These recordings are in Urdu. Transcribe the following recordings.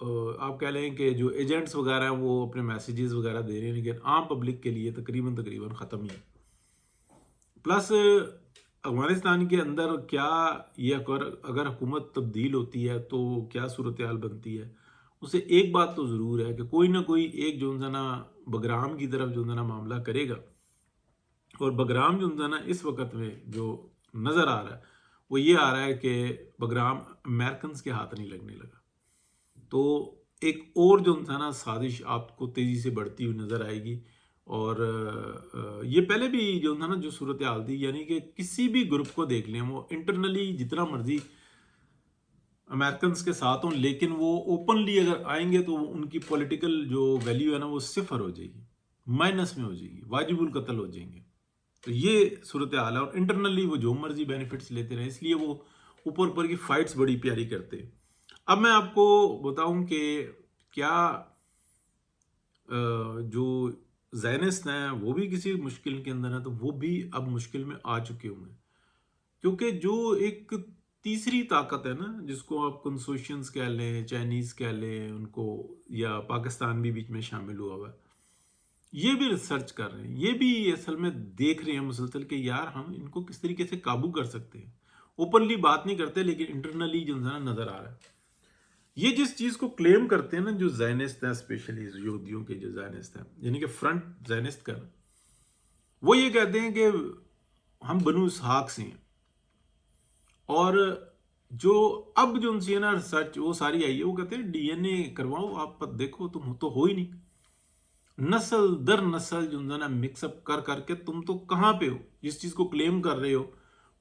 آپ کہہ لیں کہ جو ایجنٹس وغیرہ ہیں وہ اپنے میسیجز وغیرہ دے رہے ہیں، لیکن عام پبلک کے لیے تقریباً ختم ہی ہے۔ پلس افغانستان کے اندر کیا یہ اگر حکومت تبدیل ہوتی ہے تو کیا صورتحال بنتی ہے، اسے ایک بات تو ضرور ہے کہ کوئی نہ کوئی ایک جو ہے نا بگرام کی طرف جو ہے نا معاملہ کرے گا، اور بگرام جو ہے نا اس وقت میں جو نظر آ رہا ہے وہ یہ آ رہا ہے کہ بگرام امریکنز کے ہاتھ نہیں لگنے لگا، تو ایک اور جو ہے نا سازش آپ کو تیزی سے بڑھتی ہوئی نظر آئے گی۔ اور یہ پہلے بھی جو تھا نا جو صورتحال تھی، یعنی کہ کسی بھی گروپ کو دیکھ لیں، وہ انٹرنلی جتنا مرضی امریکنز کے ساتھ ہوں، لیکن وہ اوپنلی اگر آئیں گے تو ان کی پولیٹیکل جو ویلیو ہے نا وہ صفر ہو جائے گی، مائنس میں ہو جائے گی، واجب القتل ہو جائیں گے۔ تو یہ صورتحال ہے، اور انٹرنلی وہ جو مرضی بینیفٹس لیتے رہے، اس لیے وہ اوپر کی فائٹس بڑی پیاری کرتے ہیں۔ اب میں آپ کو بتاؤں کہ کیا جو زائنسٹ ہیں وہ بھی کسی مشکل کے اندر ہیں، تو وہ بھی اب مشکل میں آ چکے ہوئے ہیں، کیونکہ جو ایک تیسری طاقت ہے نا، جس کو آپ کنسوشینز کہہ لیں، چائنیز کہہ لیں ان کو، یا پاکستان بھی بیچ میں شامل ہوا ہوا ہے، یہ بھی ریسرچ کر رہے ہیں، یہ بھی اصل میں دیکھ رہے ہیں مسلسل کہ یار ہم ان کو کس طریقے سے قابو کر سکتے ہیں۔ اوپنلی بات نہیں کرتے، لیکن انٹرنلی جو نظر آ رہا ہے۔ یہ جس چیز کو کلیم کرتے ہیں نا جو زائنسٹ ہیں، اسپیشلی یہودیوں کے جو زائنسٹ ہیں، یعنی کہ فرنٹ زائنسٹ کا، وہ یہ کہتے ہیں کہ ہم بنو اسحاق سے ہیں، اور جو اب جو ان سی نا ریسرچ وہ ساری آئی ہے، وہ کہتے ہیں ڈی این اے کرواؤ، آپ دیکھو تم تو ہو ہی نہیں، نسل در نسل جو نا مکس اپ کر کے تم تو کہاں پہ ہو، جس چیز کو کلیم کر رہے ہو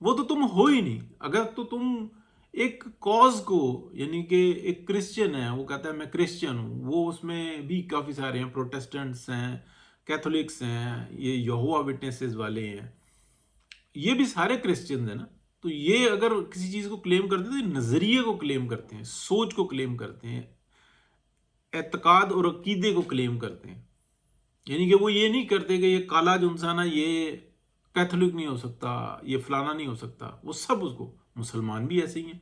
وہ تو تم ہو ہی نہیں۔ اگر تو تم ایک کاز کو، یعنی کہ ایک کرسچن ہے وہ کہتا ہے میں کرسچن ہوں، وہ اس میں بھی کافی سارے ہیں، پروٹیسٹنٹس ہیں، کیتھولکس ہیں، یہ یہوہ وٹنسز والے ہیں، یہ بھی سارے کرسچنز ہیں نا۔ تو یہ اگر کسی چیز کو کلیم کرتے ہیں تو نظریے کو کلیم کرتے ہیں، سوچ کو کلیم کرتے ہیں، اعتقاد اور عقیدے کو کلیم کرتے ہیں، یعنی کہ وہ یہ نہیں کرتے کہ یہ کالا جو انسان ہے یہ کیتھولک نہیں ہو سکتا، یہ فلانا نہیں ہو سکتا، وہ سب اس کو، مسلمان بھی ایسے ہی ہیں،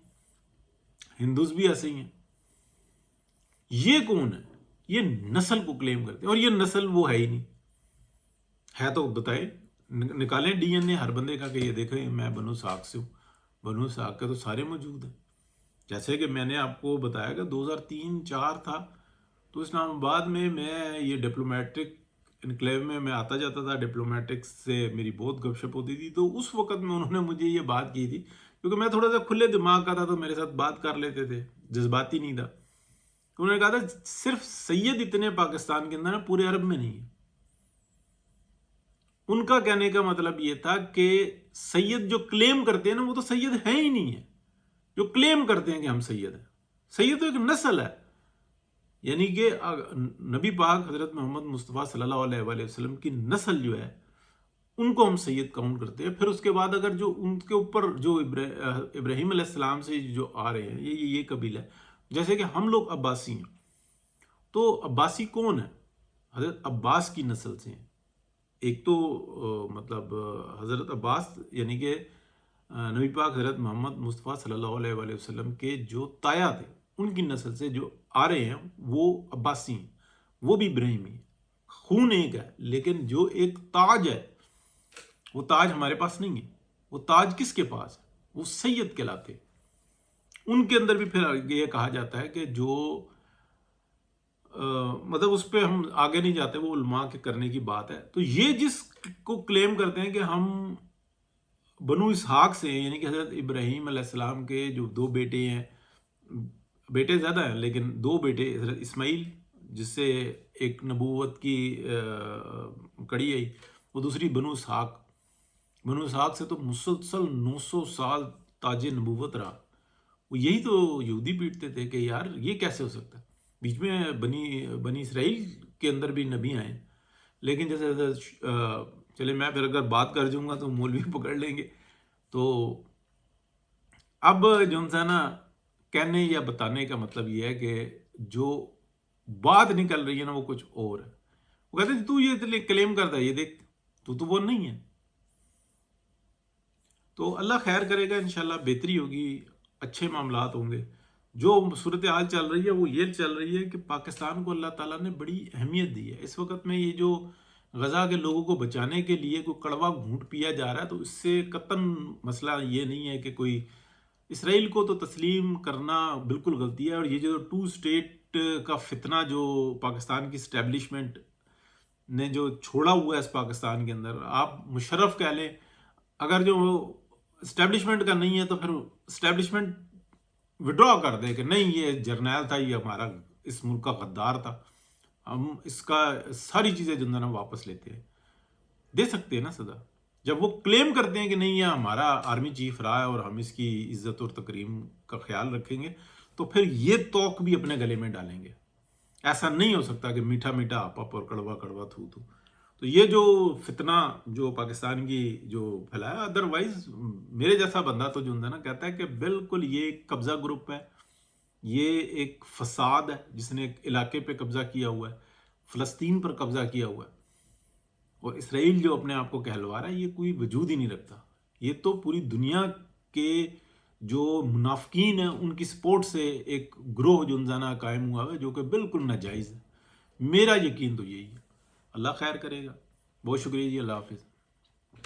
ہندوز بھی ایسے ہی ہیں۔ یہ کون ہے؟ یہ نسل کو کلیم کرتے ہیں، اور یہ نسل وہ ہے ہی نہیں ہے، تو بتائیں، نکالیں ڈی این اے ہر بندے کا کہ یہ دیکھیں میں بنو اسحاق سے ہوں، بنو اسحاق کے تو سارے موجود ہیں۔ جیسے کہ میں نے آپ کو بتایا کہ 2003-04 تھا، تو اسلام آباد میں یہ ڈپلومیٹک انکلیو میں آتا جاتا تھا، ڈپلومیٹکس سے میری بہت گپ شپ ہوتی تھی، تو اس وقت میں انہوں نے مجھے یہ بات کی تھی، کیونکہ میں تھوڑا سا کھلے دماغ کا تھا تو میرے ساتھ بات کر لیتے تھے، جذباتی نہیں تھا، تو انہوں نے کہا تھا صرف سید اتنے پاکستان کے اندر پورے عرب میں نہیں ہے۔ ان کا کہنے کا مطلب یہ تھا کہ سید جو کلیم کرتے ہیں نا وہ تو سید ہیں ہی نہیں ہے، جو کلیم کرتے ہیں کہ ہم سید ہیں۔ سید تو ایک نسل ہے، یعنی کہ نبی پاک حضرت محمد مصطفیٰ صلی اللہ علیہ وآلہ وسلم کی نسل جو ہے ان کو ہم سید کاؤنٹ کرتے ہیں۔ پھر اس کے بعد اگر جو ان کے اوپر جو ابراہیم علیہ السلام سے جو آ رہے ہیں یہ قبیلہ ہے، جیسے کہ ہم لوگ عباسی ہیں، تو عباسی کون ہے؟ حضرت عباس کی نسل سے ہیں۔ ایک تو مطلب حضرت عباس یعنی کہ نبی پاک حضرت محمد مصطفیٰ صلی اللہ علیہ وآلہ وسلم کے جو تایا تھے ان کی نسل سے جو آ رہے ہیں وہ عباسی ہیں، وہ بھی ابراہیمی ہیں، خون ایک ہے، لیکن جو ایک تاج ہے وہ تاج ہمارے پاس نہیں ہے۔ وہ تاج کس کے پاس ہے؟ وہ سید کہلاتے۔ ان کے اندر بھی پھر یہ کہا جاتا ہے کہ جو مطلب اس پہ ہم آگے نہیں جاتے، وہ علماء کے کرنے کی بات ہے۔ تو یہ جس کو کلیم کرتے ہیں کہ ہم بنو اسحاق سے ہیں، یعنی کہ حضرت ابراہیم علیہ السلام کے جو دو بیٹے ہیں، بیٹے زیادہ ہیں لیکن دو بیٹے، حضرت اسماعیل جس سے ایک نبوت کی کڑی آئی، وہ دوسری بنو اسحاق۔ بنو اسحاق سے تو مسلسل 900 سال تاج نبوت رہا۔ وہ یہی تو یہودی پیٹتے تھے کہ یار یہ کیسے ہو سکتا ہے، بیچ میں بنی اسرائیل کے اندر بھی نبی آئے، لیکن جیسے چلے میں پھر اگر بات کر جاؤں گا تو مولوی پکڑ لیں گے۔ تو اب جو ہے نا کہنے یا بتانے کا مطلب یہ ہے کہ جو بات نکل رہی ہے نا وہ کچھ اور ہے۔ وہ کہتے ہیں تو یہ کلیم کرتا ہے، یہ دیکھ تو وہ نہیں ہے۔ تو اللہ خیر کرے گا، انشاءاللہ بہتری ہوگی، اچھے معاملات ہوں گے۔ جو صورتحال چل رہی ہے وہ یہ چل رہی ہے کہ پاکستان کو اللہ تعالیٰ نے بڑی اہمیت دی ہے. اس وقت میں یہ جو غزہ کے لوگوں کو بچانے کے لیے کوئی کڑوا گھونٹ پیا جا رہا ہے تو اس سے قطعاً مسئلہ یہ نہیں ہے کہ کوئی اسرائیل کو تو تسلیم کرنا بالکل غلطی ہے. اور یہ جو 2 اسٹیٹ کا فتنہ جو پاکستان کی اسٹیبلشمنٹ نے جو چھوڑا ہوا ہے اس پاکستان کے اندر، آپ مشرف کہہ لیں، اگر جو اسٹیبلشمنٹ کا نہیں ہے تو پھر اسٹیبلشمنٹ وڈرا کر دے کہ نہیں یہ جرنیل تھا، یہ ہمارا اس ملک کا غدار تھا، ہم اس کا ساری چیزیں جو ہے نا واپس لیتے ہیں، دے سکتے ہیں نا سزا. جب وہ کلیم کرتے ہیں کہ نہیں یہ ہمارا آرمی چیف رہا ہے اور ہم اس کی عزت اور تکریم کا خیال رکھیں گے، تو پھر یہ توق بھی اپنے گلے میں ڈالیں گے. ایسا نہیں ہو سکتا کہ میٹھا میٹھا آپ اور کڑوا کڑوا تھو تھو. تو یہ جو فتنہ جو پاکستان کی جو پھیلایا، ادروائز میرے جیسا بندہ تو جو ہے نا کہتا ہے کہ بالکل یہ ایک قبضہ گروپ ہے، یہ ایک فساد ہے جس نے ایک علاقے پہ قبضہ کیا ہوا ہے، فلسطین پر قبضہ کیا ہوا ہے. اور اسرائیل جو اپنے آپ کو کہلوا رہا ہے یہ کوئی وجود ہی نہیں رکھتا. یہ تو پوری دنیا کے جو منافقین ہیں ان کی سپورٹ سے ایک گروہ جو انزانہ قائم ہوا ہے جو کہ بالکل ناجائز ہے. میرا یقین تو یہی ہے. اللہ خیر کرے گا. بہت شکریہ جی. اللہ حافظ.